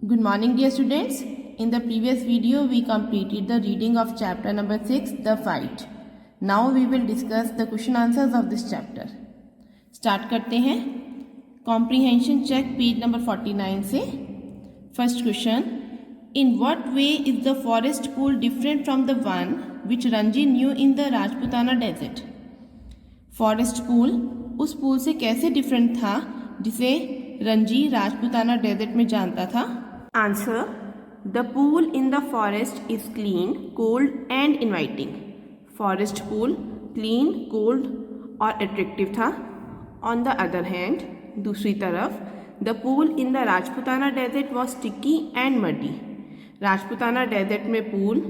Good morning, dear students. In the previous video, we completed the reading of chapter number 6, The Fight. Now we will discuss the question answers of this chapter. Start करते हैं. Comprehension check page number 49 से. First question. In what way is the forest pool different from the one which Ranji knew in the Rajputana desert? Forest pool उस pool से कैसे different था जिसे Ranji Rajputana desert में जानता था? Answer: the pool in the forest is clean, cold and inviting. Forest pool clean, cold और attractive था. ऑन द अदर हैंड, दूसरी तरफ, the pool in the Rajputana desert was sticky and muddy. Rajputana desert में pool,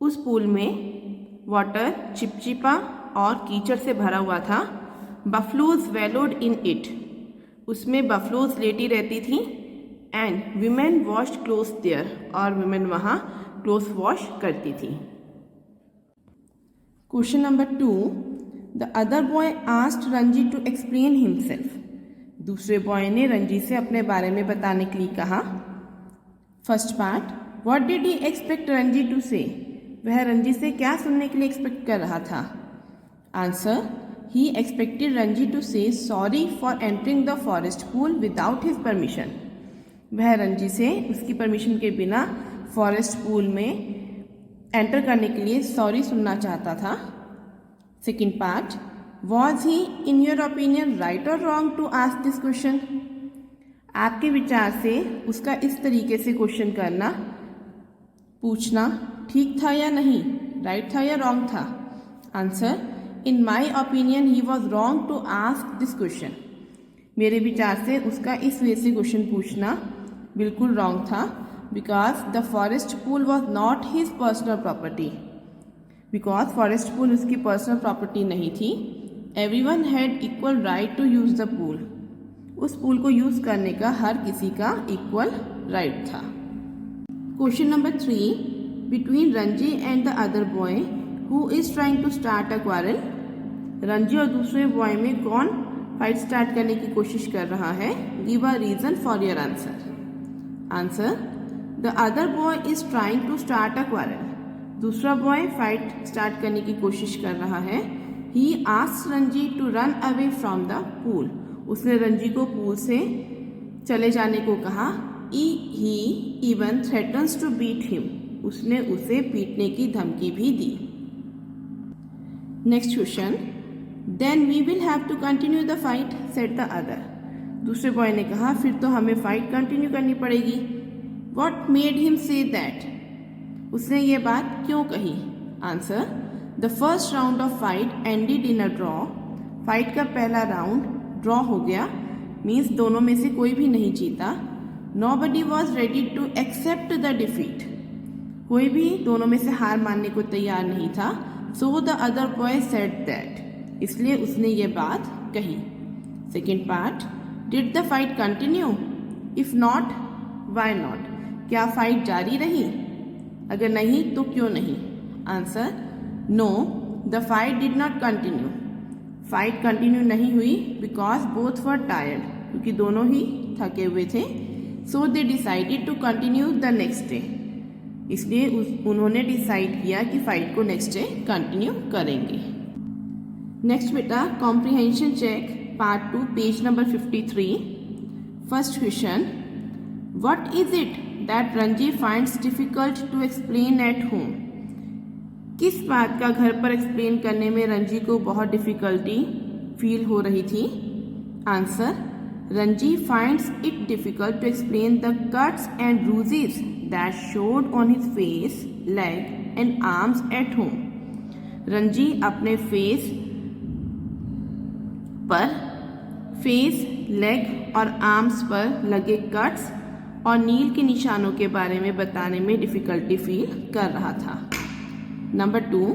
उस pool में water चिपचिपा और कीचड़ से भरा हुआ था. बफलोज वेलोड इन इट, उसमें बफलोज लेटी रहती थी. And women wash cloth there, और वीमेन वहाँ क्लोथ वॉश करती थी. Question number 2. The other boy asked Ranji to explain himself. दूसरे बॉय ने रंजी से अपने बारे में बताने के लिए कहा. First part, what did he expect Ranji to say. वह रंजी से क्या सुनने के लिए एक्सपेक्ट कर रहा था? Answer: he expected Ranji to say sorry for entering the forest pool without his permission. वह रंजी से उसकी परमिशन के बिना फॉरेस्ट पूल में एंटर करने के लिए सॉरी सुनना चाहता था. Second part, was he in your opinion right और wrong to ask this question. आपके विचार से उसका इस तरीके से क्वेश्चन करना, पूछना ठीक था या नहीं, राइट था या रॉन्ग था? Answer: in my opinion he was wrong to ask this question. मेरे विचार से उसका इस वे से क्वेश्चन पूछना बिल्कुल रॉन्ग था. Because the forest pool was not his personal property. Because forest pool उसकी पर्सनल प्रॉपर्टी नहीं थी. Every one had equal right to use the pool. उस पूल को यूज करने का हर किसी का इक्वल राइट था. Question number 3. Between Ranji and the other boy Who is trying to start a quarrel? Ranji और दूसरे बॉय में कौन फाइट स्टार्ट करने की कोशिश कर रहा है? Give a reason for your answer. Answer: The other boy is trying to start a quarrel. दूसरा बॉय फाइट स्टार्ट करने की कोशिश कर रहा है. He asks Ranji to run away from the pool. उसने रंजी को पूल से चले जाने को कहा. He even threatens to beat him. उसने उसे पीटने की धमकी भी दी. Next question. Then we will have to continue the fight said the other. दूसरे बॉय ने कहा, फिर तो हमें फाइट कंटिन्यू करनी पड़ेगी. What made him say that. उसने ये बात क्यों कही? Answer: the first round of fight ended in a draw. Fight का पहला राउंड ड्रॉ हो गया. मीन्स दोनों में से कोई भी नहीं जीता. Nobody was ready to accept the defeat. कोई भी दोनों में से हार मानने को तैयार नहीं था. So the other boy said that. इसलिए उसने ये बात कही. Second part, did the fight continue? If not, why not. क्या फाइट जारी रही? अगर नहीं तो क्यों नहीं? Answer: no, the fight did not continue. Fight continue नहीं हुई बिकॉज बोथ वर टायर्ड. क्योंकि दोनों ही थके हुए थे. So they decided to continue the next day. इसलिए उन्होंने डिसाइड किया कि फाइट को नेक्स्ट डे कंटिन्यू करेंगे. नेक्स्ट बेटा, comprehension check part 2 page number 53. First question, what is it that Ranji finds difficult to explain at home. किस बात का घर पर एक्सप्लेन करने में रंजी को बहुत डिफिकल्टी फील हो रही थी? Answer: Ranji finds it difficult to explain the cuts and bruises that showed on his face, leg and arms at home. Ranji अपने फेस, लेग और आर्म्स पर लगे कट्स और नील के निशानों के बारे में बताने में डिफिकल्टी फील कर रहा था. Number 2.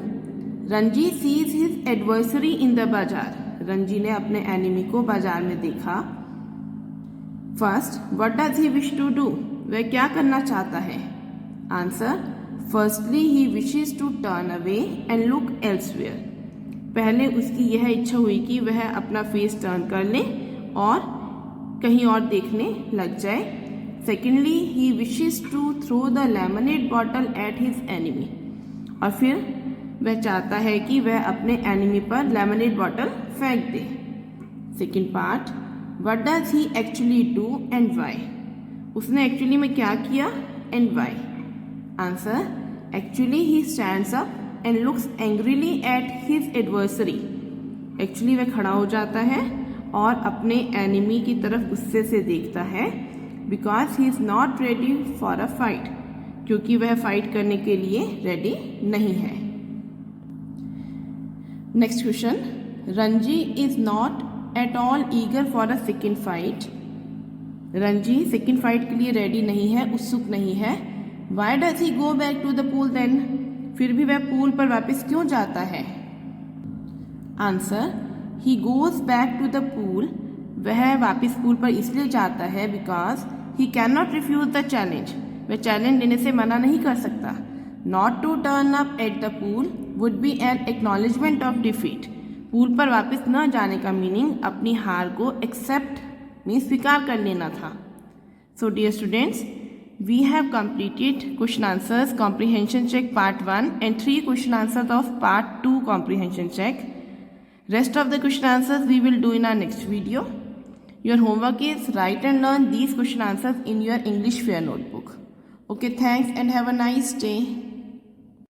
Ranji sees his adversary in the bazaar. Ranji ने अपने एनिमी को बाजार में देखा. First, what does he wish to do. वह क्या करना चाहता है? Answer: firstly he wishes to turn away and look elsewhere. पहले उसकी यह इच्छा हुई कि वह अपना फेस टर्न कर ले और कहीं और देखने लग जाए. Secondly he wishes to throw the lemonade bottle at his enemy, और फिर वह चाहता है कि वह अपने एनिमी पर लेमनेड बॉटल फेंक दे। Second part, what does he actually do and why, उसने एक्चुअली में क्या किया and why. Answer, actually he stands up and looks angrily at his adversary, actually वह खड़ा हो जाता है और अपने एनिमी की तरफ गुस्से से देखता है, because he is not ready for a fight, क्योंकि वह फाइट करने के लिए रेडी नहीं है। Next question, Ranji is not at all eager for a second fight, Ranji second fight के लिए रेडी नहीं है, उत्सुक नहीं है। Why does he go back to the pool then, फिर भी वह पूल पर वापस क्यों जाता है। Answer, he goes back to the pool, वह वापस पूल पर इसलिए जाता है because he can not refuse the challenge, वह चैलेंज लेने से मना नहीं कर सकता। Not to turn up at the pool would be an acknowledgement of defeat, pool पर वापस न जाने का मीनिंग अपनी हार को एक्सेप्ट मीन स्वीकार कर लेना था। So dear students, we have completed question answers comprehension check part 1 and 3 question answers of part 2 comprehension check. Rest of the question answers we will do in our next video. Your homework is write and learn these question answers in your English Fair notebook. Okay, thanks and have a nice day.